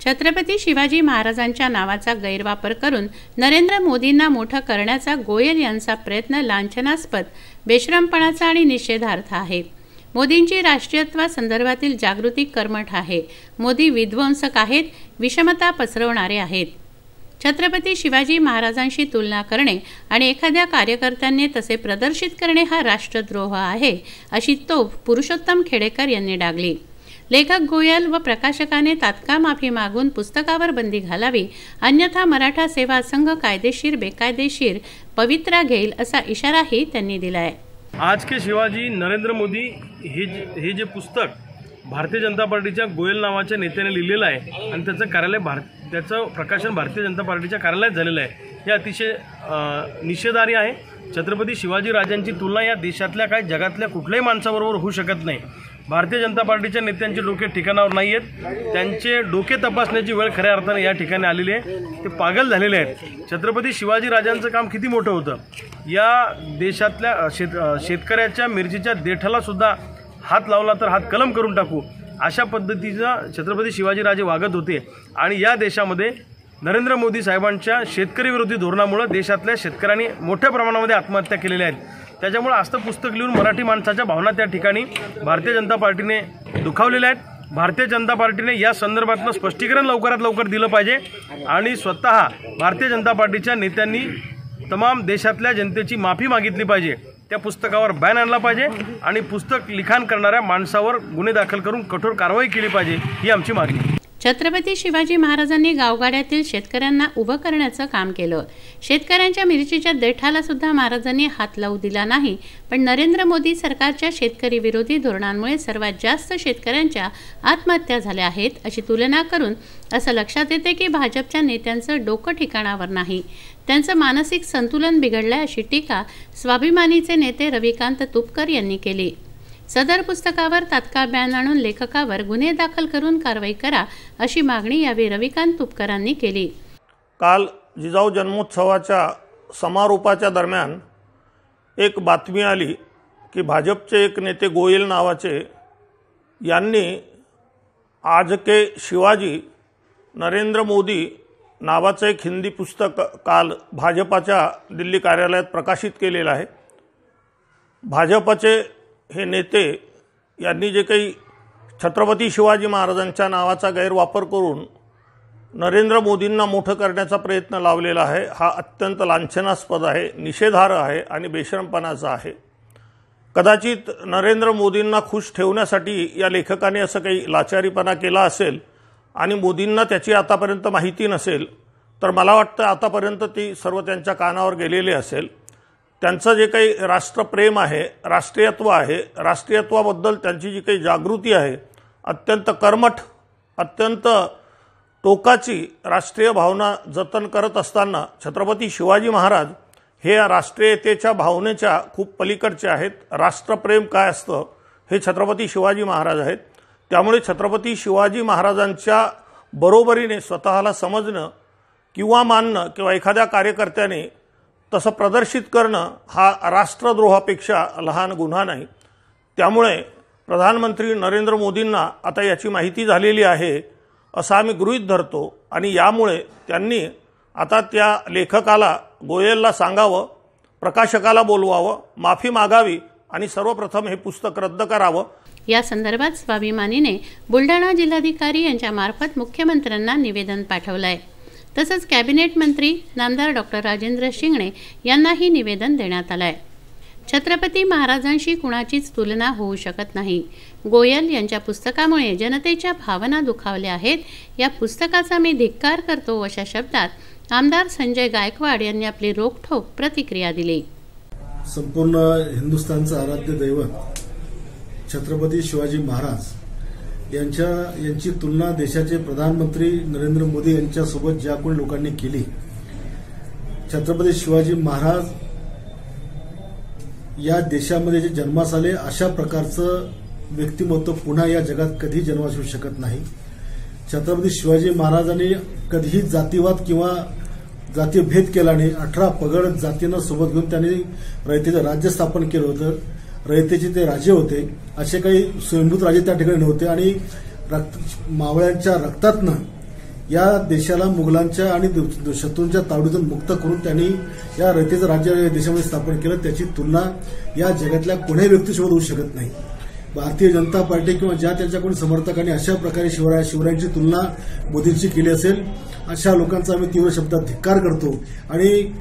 छत्रपती शिवाजी महाराजांच्या नावाचा गैरवापर करून नरेंद्र मोदींना मोठं करण्याचा गोयल यांचा प्रयत्न लांछनास्पद, बेशरमपणाचा आणि निषेधार्थ आहे। मोदींची राष्ट्रीयत्वासंदर्भातील जागृती कर्मठ आहे। मोदी विध्वंसक आहेत, विषमता पसरवणारे आहेत। छत्रपती शिवाजी महाराजांशी तुलना करणे आणि एखाद्या कार्यकर्त्यांनी तसे प्रदर्शित करणे हा राष्ट्रद्रोह आहे, अशी तोफ पुरुषोत्तम खेडेकर यांनी डागली। लेखक गोयल व प्रकाशकाने तात्काळ माफी मागून पुस्तकावर बंदी घालावी, अन्यथा मराठा सेवा संघ कायदेशीर बेकायदेशीर पवित्रा घेईल असा इशाराही त्यांनी दिलाय। आज के शिवाजी नरेंद्र मोदी हे जे पुस्तक भारतीय जनता पार्टीच्या गोयल नावाच्या नेत्याने लिहिलेलं आहे आणि त्याचं प्रकाशन भारतीय जनता पार्टीच्या कार्यालयात झालेलं आहे, हे अतिशय निषेधार्ह आहे। छत्रपती शिवाजी राजांची तुलना या देशातल्या काय जगातल्या कुठल्याही माणसाबरोबर होऊ शकत नाही। भारतीय जनता पार्टीच्या नेत्यांचे डोके ठिकाणावर नाही आहेत, त्यांचे डोके तपासण्याची वेळ खऱ्या अर्थाने या ठिकाणी आलेली आहे। ते पागल झालेले आहेत। छत्रपती शिवाजी राजांचं काम किती मोठं होतं, या देशातल्या शेतकऱ्याच्या मिरचीच्या देठाला सुद्धा हात लावला तर हात कलम करून टाकू, अशा पद्धतीचा छत्रपती शिवाजीराजे वागत होते। आणि या देशामध्ये नरेंद्र मोदी साहेबांच्या शेतकरी विरोधी धोरणामुळे देशातल्या शेतकऱ्यांनी मोठ्या प्रमाणामध्ये आत्महत्या केलेल्या आहेत। त्याच्यामुळे आजचं पुस्तक लिहून मराठी माणसाच्या भावना त्या ठिकाणी भारतीय जनता पार्टीने दुखावलेल्या आहेत। भारतीय जनता पार्टीने या संदर्भातलं स्पष्टीकरण लवकरात लवकर दिलं पाहिजे आणि स्वतः भारतीय जनता पार्टीच्या नेत्यांनी तमाम देशातल्या जनतेची माफी मागितली पाहिजे। त्या पुस्तकावर बॅन आणला पाहिजे आणि पुस्तक लिखाण करणाऱ्या माणसावर गुन्हे दाखल करून कठोर कारवाई केली पाहिजे, ही आमची मागणी। छत्रपती शिवाजी महाराजांनी गावगाड्यातील शेतकऱ्यांना उभं करण्याचं काम केलं। शेतकऱ्यांच्या मिरचीच्या देठाला सुद्धा महाराजांनी हात लावू दिला नाही, पण नरेंद्र मोदी सरकारच्या शेतकरी विरोधी धोरणांमुळे सर्वात जास्त शेतकऱ्यांच्या आत्महत्या झाल्या आहेत, अशी तुलना करून असं लक्षात येते की भाजपच्या नेत्यांचं डोकं ठिकाणावर नाही, त्यांचं मानसिक संतुलन बिघडलंय, अशी टीका स्वाभिमानीचे नेते रविकांत तुपकर यांनी केली। सदर पुस्तकावर तात्काळ बॅन आणून लेखकावर गुन्हे दाखल करून कारवाई करा, अशी मागणी यावेळी रविकांत तुपकरांनी केली। काल जिजाऊ जन्मोत्सवाच्या समारोपाच्या दरम्यान एक बातमी आली की भाजपचे एक नेते गोयल नावाचे यांनी आज के शिवाजी नरेंद्र मोदी नावाचं एक हिंदी पुस्तक काल भाजपाच्या दिल्ली कार्यालयात प्रकाशित केलेलं आहे। भाजपचे हे नेते यांनी जे काही छत्रपती शिवाजी महाराजांच्या नावाचा गैरवापर करून नरेंद्र मोदींना मोठं करण्याचा प्रयत्न लावलेला आहे, हा अत्यंत लांछनास्पद आहे, निषेधार्ह आहे आणि बेशरमपणाचा आहे। कदाचित नरेंद्र मोदींना खुश ठेवण्यासाठी या लेखकाने असं काही लाचारीपणा केला असेल आणि मोदींना त्याची आतापर्यंत माहिती नसेल, तर मला वाटतं आतापर्यंत ती सर्व त्यांच्या कानावर गेलेली असेल। त्यांचं जे काही राष्ट्रप्रेम आहे, राष्ट्रीयत्व आहे, राष्ट्रीयत्वाबद्दल त्यांची जी काही जागृती आहे, अत्यंत कर्मठ, अत्यंत टोकाची राष्ट्रीय भावना जतन करत असताना छत्रपती शिवाजी महाराज हे या राष्ट्रीयतेच्या भावनेच्या खूप पलीकडचे आहेत। राष्ट्रप्रेम काय असतं हे छत्रपती शिवाजी महाराज आहेत। त्यामुळे छत्रपती शिवाजी महाराजांच्या बरोबरीने स्वतःला समजणं किंवा मानणं किंवा एखाद्या कार्यकर्त्याने तसं प्रदर्शित करणं हा राष्ट्रद्रोहापेक्षा लहान गुन्हा नाही। त्यामुळे प्रधानमंत्री नरेंद्र मोदींना आता याची माहिती झालेली आहे असं आम्ही गृहीत धरतो आणि यामुळे त्यांनी आता त्या लेखकाला गोयलला सांगावं, प्रकाशकाला बोलवावं, माफी मागावी आणि सर्वप्रथम हे पुस्तक रद्द करावं। या संदर्भात स्वाभिमानीने बुलढाणा जिल्हाधिकारी यांच्या मार्फत मुख्यमंत्र्यांना निवेदन पाठवलंय। तसंच कॅबिनेट मंत्री नामदार डॉक्टर राजेंद्र शिंगणे यांनाही निवेदन देण्यात आलंय। छत्रपती महाराजांशी कुणाचीच तुलना होऊ शकत नाही। गोयल यांच्या पुस्तकामुळे जनतेच्या भावना दुखावल्या आहेत। या पुस्तकाचा मी धिक्कार करतो, अशा शब्दात आमदार संजय गायकवाड यांनी आपली रोखठोक प्रतिक्रिया दिली। संपूर्ण हिंदुस्थानचं आराध्य दैवत छत्रपती शिवाजी महाराज यांची तुलना देशाचे प्रधानमंत्री नरेंद्र मोदी यांच्यासोबत ज्या कोणी लोकांनी केली, छत्रपती शिवाजी महाराज या देशामध्ये जे जन्मास आले अशा प्रकारचं व्यक्तिमत्व पुन्हा या जगात कधी जन्मास येऊ शकत नाही। छत्रपती शिवाजी महाराजांनी कधीही जातीवाद किंवा जातीय भेद केला नाही। 18 पगड जातींना सोबत घेऊन त्यांनी रयतेचं राज्य स्थापन केलं होतं। रयतेचे ते राजे होते, असे काही स्वयंभूत राजे त्या ठिकाणी नव्हते आणि मावळ्यांच्या रक्तातनं या देशाला मुघलांच्या आणि शत्रूंच्या तावडीतून मुक्त करून त्यांनी या रयतेचं राज्य देशामध्ये स्थापन केलं, त्याची तुलना या जगातल्या कोणत्याही व्यक्तीसोबत होऊ शकत नाही. भारतीय जनता पार्टी किंवा ज्या त्यांच्या कोणी समर्थकांनी अशा प्रकारे शिवरायांची तुलना मोदींची केली असेल, अशा लोकांचा आम्ही तीव्र शब्दात धिक्कार करतो. आणि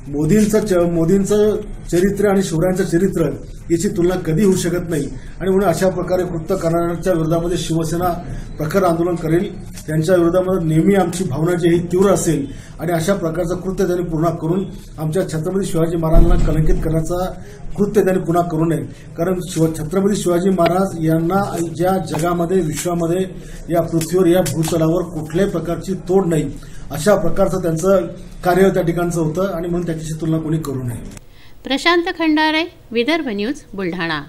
मोदींचं चरित्र आणि शिवरायांचं चरित्र याची तुलना कधी होऊ शकत नाही. आणि म्हणून अशा प्रकारे कृत्य करणाऱ्यांच्या विरोधामध्ये शिवसेना प्रखर आंदोलन करेल. त्यांच्या विरोधामध्ये नेहमी आमची भावना जी ही तीव्र असेल आणि अशा प्रकारचं कृत्य त्यांनी पूर्ण करून आमच्या छत्रपती शिवाजी महाराजांना कलंकित करण्याचा कृत्य त्यांनी पुन्हा करू नये. कारण छत्रपती शिवाजी महाराज यांना ज्या जगामध्ये, विश्वामध्ये, या पृथ्वीवर, या भूतलावर कुठल्याही प्रकारची तोड नाही, अशा प्रकारचं त्यांचं कार्य त्या ठिकाणचं होतं आणि म्हणून त्याची तुलना कोणी करू नये. प्रशांत खंडारे, विदर्भ न्यूज, बुलढाणा.